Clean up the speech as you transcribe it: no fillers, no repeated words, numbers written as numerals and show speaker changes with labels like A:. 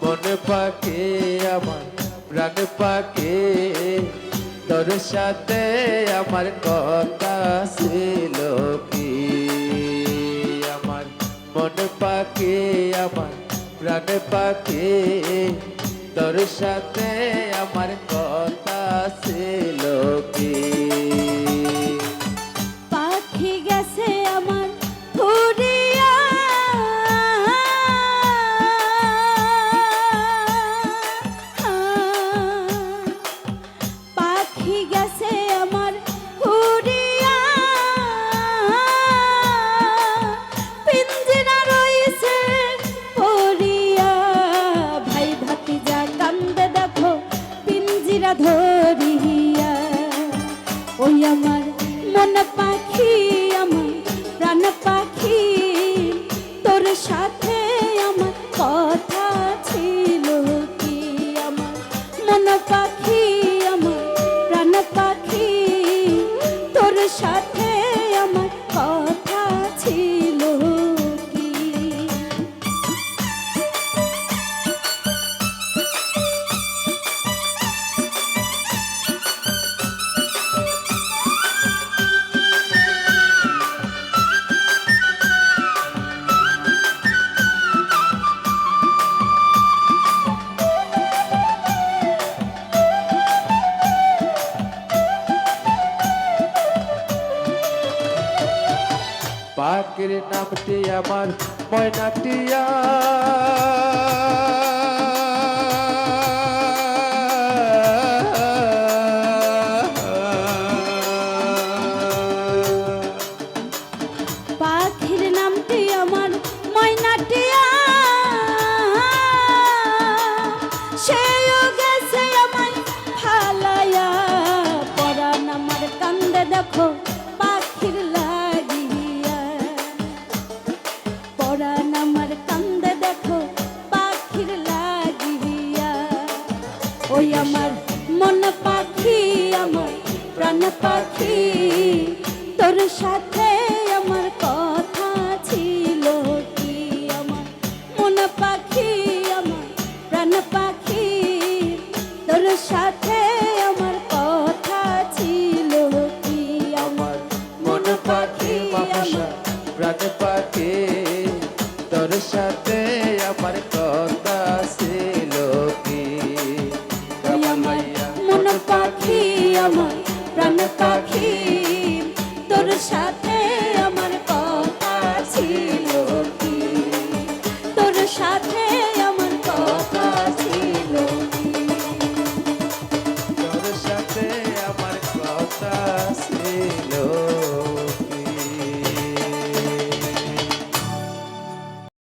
A: মন পাখি আমার প্রাণ পাখি তোর সাথে আমার কথা ছিল কি আমার মন পাখি আমার প্রাণ পাখি তোর সাথে আমার কথা ছিল কি
B: পাখি গেছে আমার উড়িয়া পাখি গেছে আমার উড়িয়া পিঞ্জিরা রইছে পড়িয়া ভাই ভাতিজা কান্দে দেখো পিঞ্জিরা ধরিয়া ওই আমার মন পাখি আমার প্রাণ পাখি তোর সাথে আমার কথা ছিল কি আমার মন পাখি আমার প্রাণ পাখি তোর সাথে আমার কথা ছিল কি
A: পাখির নামটি আমার ময়নাটিয়া
B: পাখির নামটি আমার ময়নাটিয়া সেও গেছে আমায় ফালাইয়া পরাণ আমার কান্দে দেখো পাখির লাগিয়া পরাণ আমার কান্দে দেখো পাখির লাগিয়া ওই আমার মন পাখি আমার প্রাণ পাখি তোর সাথে আমার কথা ছিল কি আমার মন পাখি আমার প্রাণ পাখি তোর সাথে